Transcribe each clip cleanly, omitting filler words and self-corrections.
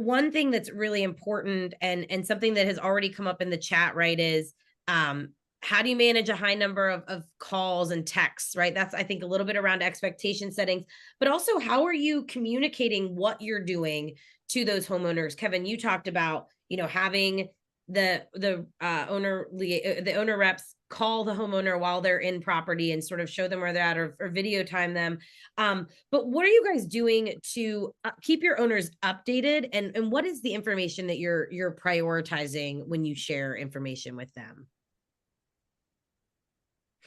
one thing that's really important and something that has already come up in the chat, right, is how do you manage a high number of calls and texts, right? That's, I think, a little bit around expectation settings, but also how are you communicating what you're doing to those homeowners? Kevin, you talked about, having the owner reps call the homeowner while they're in property and sort of show them where they're at, or video time them. But what are you guys doing to keep your owners updated? And what is the information that you're prioritizing when you share information with them?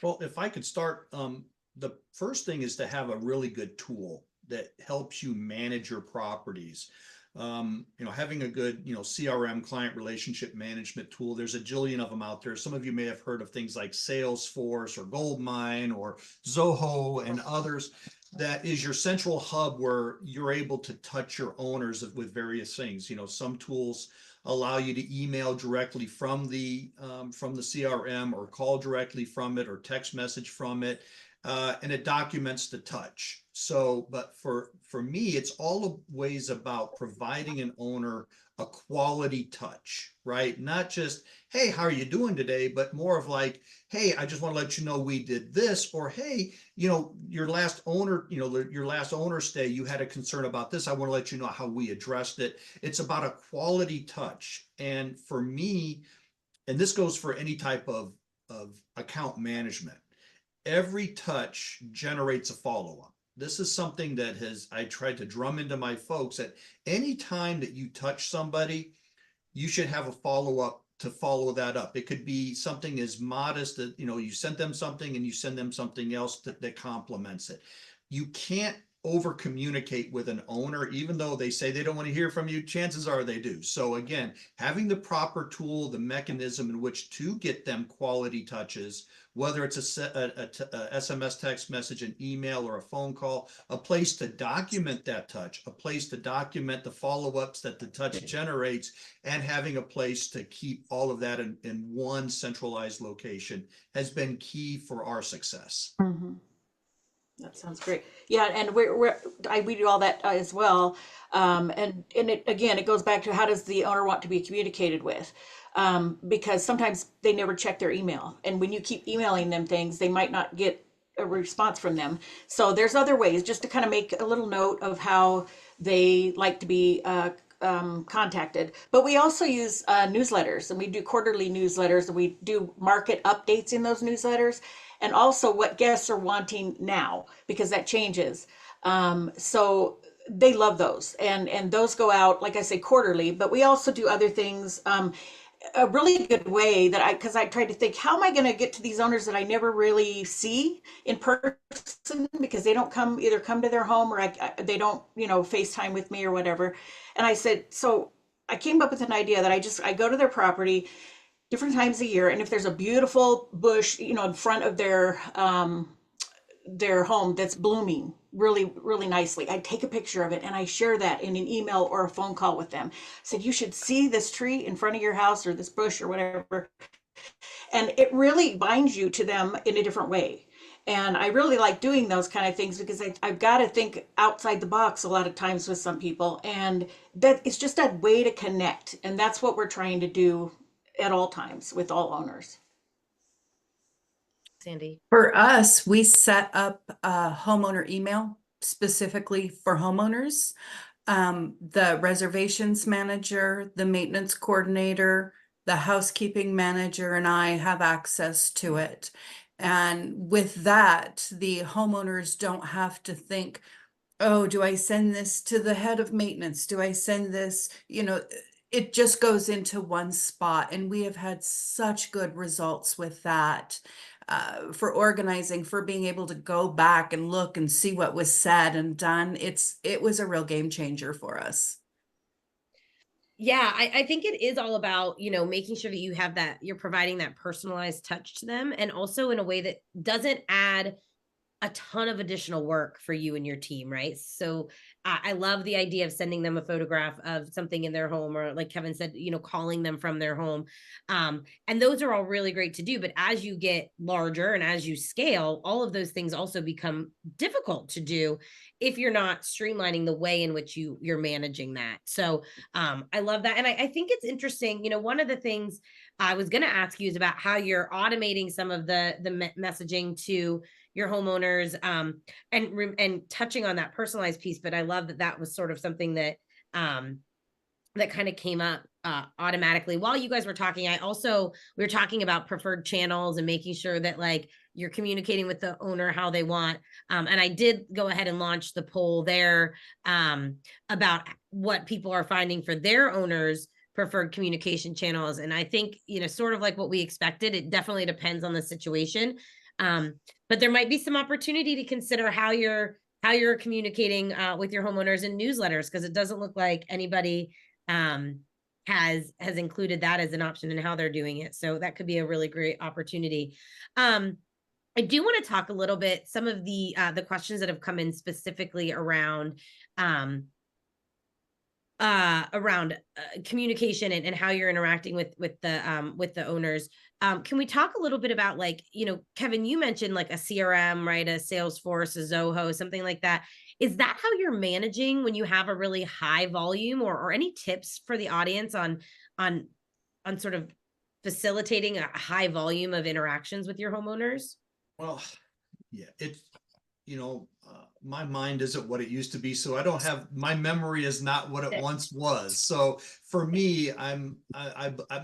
Well, if I could start, the first thing is to have a really good tool that helps you manage your properties. Having a good, CRM, client relationship management tool. There's a jillion of them out there. Some of you may have heard of things like Salesforce or Goldmine or Zoho and others. That is your central hub where you're able to touch your owners with various things. Some tools allow you to email directly from the CRM, or call directly from it, or text message from it, and it documents the touch. So, but for me, it's always about providing an owner a quality touch, right? Not just, hey, how are you doing today? But more of like, hey, I just want to let you know we did this, or hey, your last owner stay, you had a concern about this. I want to let you know how we addressed it. It's about a quality touch. And for me, and this goes for any type of account management, every touch generates a follow-up. This is something that I tried to drum into my folks, that any time that you touch somebody, you should have a follow-up to follow that up. It could be something as modest that, you sent them something and you send them something else that complements it. You can't over communicate with an owner, even though they say they don't want to hear from you. Chances are they do. So again, having the proper tool, the mechanism in which to get them quality touches, whether it's a SMS text message, an email, or a phone call, a place to document that touch, a place to document the follow-ups that the touch generates, and having a place to keep all of that in one centralized location has been key for our success. Mm-hmm. That sounds great. Yeah, and we do all that as well. And it goes back to, how does the owner want to be communicated with? Because sometimes they never check their email, and when you keep emailing them things, they might not get a response from them. So there's other ways, just to kind of make a little note of how they like to be contacted. But we also use newsletters, and we do quarterly newsletters, and we do market updates in those newsletters, and also what guests are wanting now, because that changes. So they love those, and those go out, like I say, quarterly. But we also do other things. A really good way because I tried to think, how am I going to get to these owners that I never really see in person, because they don't either come to their home, or they don't, FaceTime with me or whatever. And I said, so I came up with an idea that I go to their property different times a year, and if there's a beautiful bush, in front of their home that's blooming really, really nicely, I take a picture of it and I share that in an email or a phone call with them. I said, you should see this tree in front of your house, or this bush, or whatever. And it really binds you to them in a different way. And I really like doing those kind of things, because I've got to think outside the box a lot of times with some people. And that it's just a way to connect. And that's what we're trying to do at all times with all owners. Sandy? For us, we set up a homeowner email specifically for homeowners. The reservations manager, the maintenance coordinator, the housekeeping manager, and I have access to it. And with that, the homeowners don't have to think, oh, do I send this to the head of maintenance? Do I send this, it just goes into one spot. And we have had such good results with that. For organizing, for being able to go back and look and see what was said and done. It was a real game changer for us. Yeah, I think it is all about, making sure that you have you're providing that personalized touch to them, and also in a way that doesn't add a ton of additional work for you and your team, right? So I love the idea of sending them a photograph of something in their home, or like Kevin said, calling them from their home. And those are all really great to do. But as you get larger and as you scale, all of those things also become difficult to do if you're not streamlining the way in which you're managing that. So I love that. And I think it's interesting, one of the things I was going to ask you is about how you're automating some of the messaging to your homeowners, and touching on that personalized piece. But I love that was sort of something that that kind of came up automatically while you guys were talking. We were talking about preferred channels and making sure that like you're communicating with the owner how they want. And I did go ahead and launch the poll there about what people are finding for their owners preferred communication channels. And I think, sort of like what we expected, it definitely depends on the situation. But there might be some opportunity to consider how you're communicating with your homeowners in newsletters, because it doesn't look like anybody has included that as an option in how they're doing it. So that could be a really great opportunity. I do want to talk a little bit some of the questions that have come in specifically around communication and how you're interacting with the owners. Can we talk a little bit about, like, Kevin, you mentioned like a CRM, right? A Salesforce, a Zoho, something like that. Is that how you're managing when you have a really high volume, or any tips for the audience on sort of facilitating a high volume of interactions with your homeowners? Well, yeah, it's, my mind isn't what it used to be, so I don't have, my memory is not what it once was. So for me,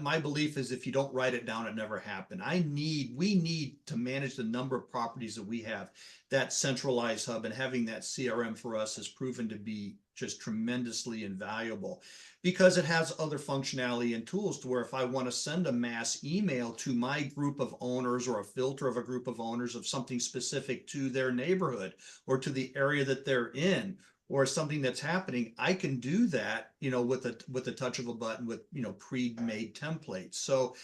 my belief is if you don't write it down, it never happened. We need to manage the number of properties that we have. That centralized hub and having that CRM for us has proven to be just tremendously invaluable, because it has other functionality and tools to where if I want to send a mass email to my group of owners, or a filter of a group of owners of something specific to their neighborhood or to the area that they're in, or something that's happening, I can do that, with a touch of a button with, pre-made templates. So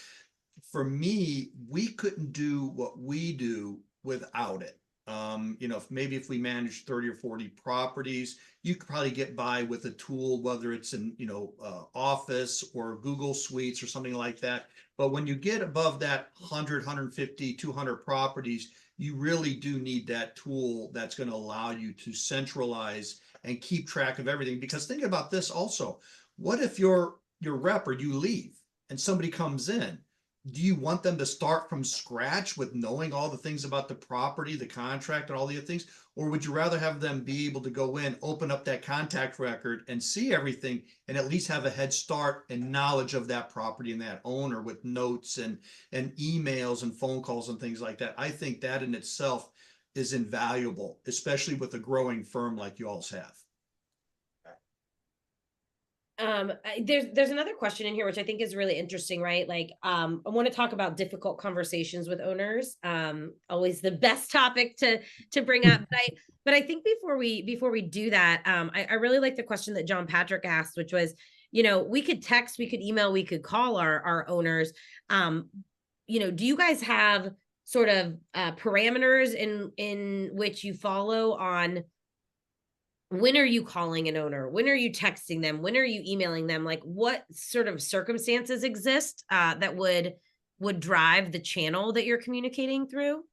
for me, we couldn't do what we do without it. If we manage 30 or 40 properties, you could probably get by with a tool, whether it's in, Office or Google Suites or something like that. But when you get above that 100, 150, 200 properties, you really do need that tool that's going to allow you to centralize and keep track of everything. Because think about this also. What if your rep or you leave and somebody comes in? Do you want them to start from scratch with knowing all the things about the property, the contract, and all the other things? Or would you rather have them be able to go in, open up that contact record and see everything, and at least have a head start and knowledge of that property and that owner with notes and emails and phone calls and things like that? I think that in itself is invaluable, especially with a growing firm like you all have. There's another question in here, which I think is really interesting, right? Like, I want to talk about difficult conversations with owners. Always the best topic to bring up. But I think before we do that, I really like the question that John Patrick asked, which was, we could text, we could email, we could call our owners. Do you guys have sort of parameters in which you follow on when are you calling an owner? When are you texting them? When are you emailing them? Like, what sort of circumstances exist that would drive the channel that you're communicating through?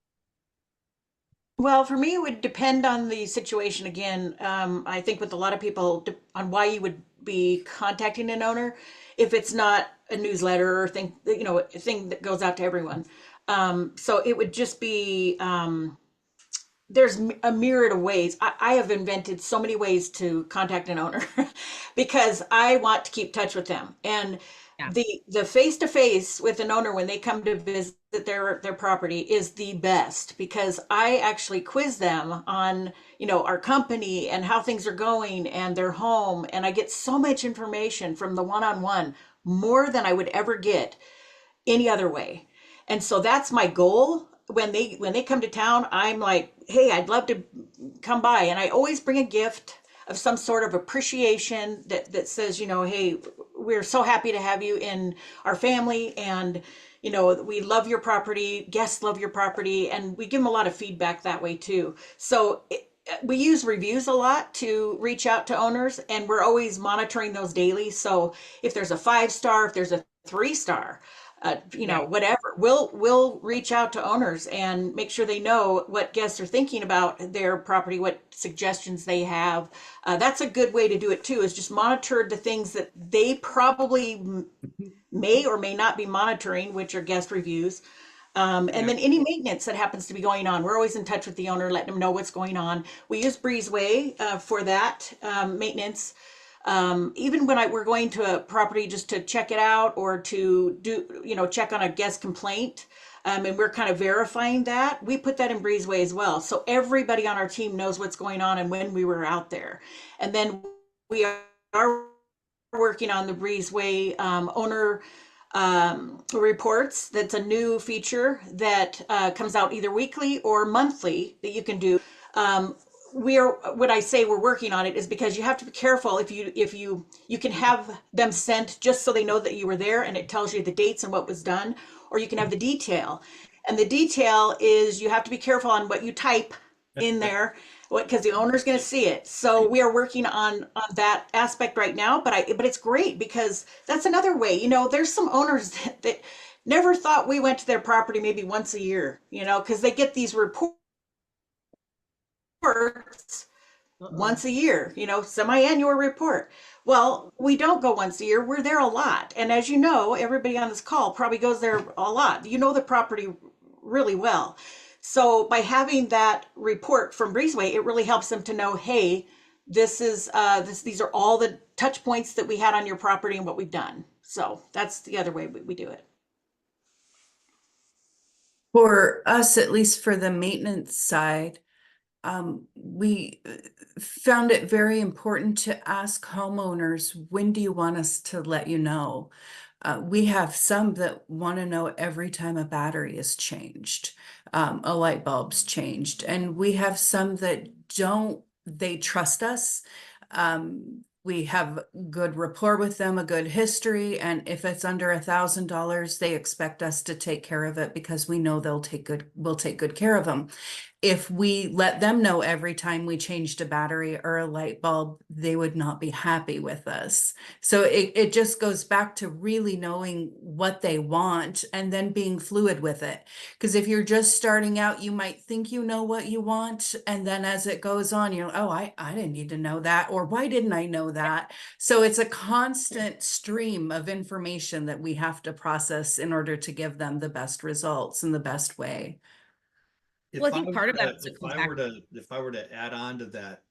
Well, for me, it would depend on the situation. Again, I think with a lot of people on why you would be contacting an owner, if it's not a newsletter or thing, a thing that goes out to everyone. So it would just be, there's a myriad of ways. I have invented so many ways to contact an owner because I want to keep touch with them. And Yeah. the face-to-face with an owner when they come to visit their property is the best, because I actually quiz them on, our company and how things are going and their home. And I get so much information from the one-on-one, more than I would ever get any other way. And so that's my goal. When they come to town, I'm like, hey, I'd love to come by. And I always bring a gift of some sort of appreciation that says, hey, we're so happy to have you in our family, and you know, we love your property, guests love your property, and we give them a lot of feedback that way too. So we use reviews a lot to reach out to owners, and we're always monitoring those daily. So if there's a 5-star, if there's a 3-star, you know, Right. whatever, we'll reach out to owners and make sure they know what guests are thinking about their property, what suggestions they have. That's a good way to do it too, is just monitor the things that they probably may or may not be monitoring, which are guest reviews. And then any maintenance that happens to be going on, we're always in touch with the owner, letting them know what's going on. We use Breezeway for that maintenance. Even when we're going to a property just to check it out, or to do, you know, check on a guest complaint, and we're kind of verifying that, we put that in Breezeway as well. So everybody on our team knows what's going on and when we were out there. And then we are working on the Breezeway owner reports. That's a new feature that comes out either weekly or monthly that you can do. What I say we're working on it is because you have to be careful. If you can have them sent just so they know that you were there and it tells you the dates and what was done, or you can have the detail. And the detail is you have to be careful on what you type in there, because the owner's going to see it. So we are working on that aspect right now, but it's great because that's another way. You know, there's some owners that never thought we went to their property maybe once a year, you know, because they get these reports once a year, you know, semi-annual report. Well, we don't go once a year. We're there a lot. And as you know, everybody on this call probably goes there a lot. You know the property really well. So by having that report from Breezeway, it really helps them to know, hey, these are all the touch points that we had on your property and what we've done. So that's the other way we do it. For us, at least for the maintenance side, we found it very important to ask homeowners, when do you want us to let you know? We have some that want to know every time a battery is changed, a light bulb's changed, and we have some that don't. They trust us. We have good rapport with them, a good history, and if it's under $1,000, they expect us to take care of it because we know we'll take good care of them. If we let them know every time we changed a battery or a light bulb, they would not be happy with us. So it just goes back to really knowing what they want and then being fluid with it. Because if you're just starting out, you might think you know what you want. And then as it goes on, you're, oh, I didn't need to know that. Or why didn't I know that? So it's a constant stream of information that we have to process in order to give them the best results in the best way. Well, I think part of that also If comes I back. were to add on to that,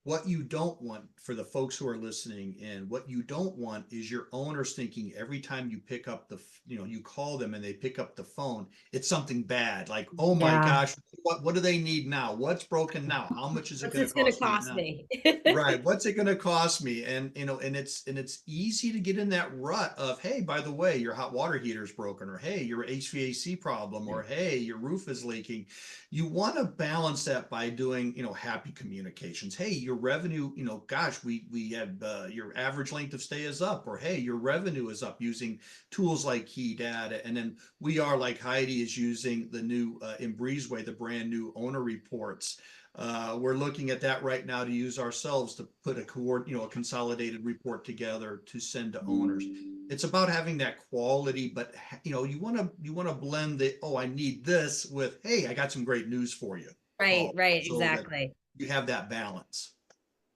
what you don't want, for the folks who are listening in, what you don't want is your owners thinking every time you pick up you call them and they pick up the phone, it's something bad. Like, oh my Yeah. gosh, what do they need now? What's broken now? How much is it What's going this to going to cost me cost now? me? Right. What's it going to cost me? And, and it's easy to get in that rut of, hey, by the way, your hot water heater's broken, or hey, your HVAC problem, or hey, your roof is leaking. You want to balance that by doing, happy communications. Hey, your revenue, gosh, we have your average length of stay is up, or hey, your revenue is up, using tools like key data. And then we are, like Heidi is using the new in Breezeway, the brand new owner reports. We're looking at that right now to use ourselves to put a consolidated report together to send to owners. It's about having that quality, but you want to blend the, oh, I need this, with, hey, I got some great news for you. Right, right, So that exactly. you have that balance.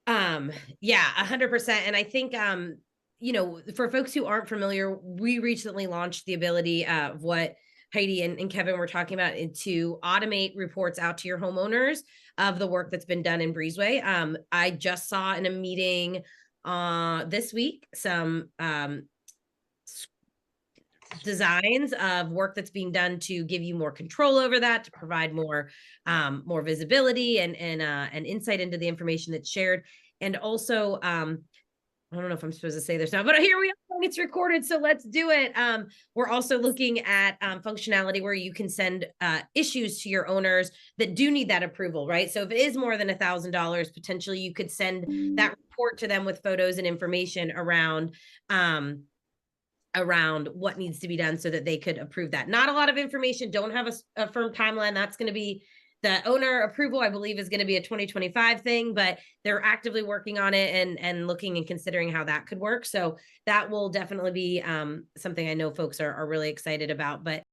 Yeah, 100%. And I think, for folks who aren't familiar, we recently launched the ability of what Heidi and Kevin were talking about, to automate reports out to your homeowners of the work that's been done in Breezeway. I just saw in a meeting this week some designs of work that's being done to give you more control over that, to provide more visibility and insight into the information that's shared. And also I don't know if I'm supposed to say this now, but here we are. It's recorded, so let's do it. We're also looking at functionality where you can send issues to your owners that do need that approval, right? So if it is more than $1,000, potentially you could send that report to them with photos and information around what needs to be done so that they could approve that. Not a lot of information, don't have a firm timeline. That's going to be the owner approval, I believe, is going to be a 2025 thing, but they're actively working on it and looking and considering how that could work. So that will definitely be something I know folks are really excited about. But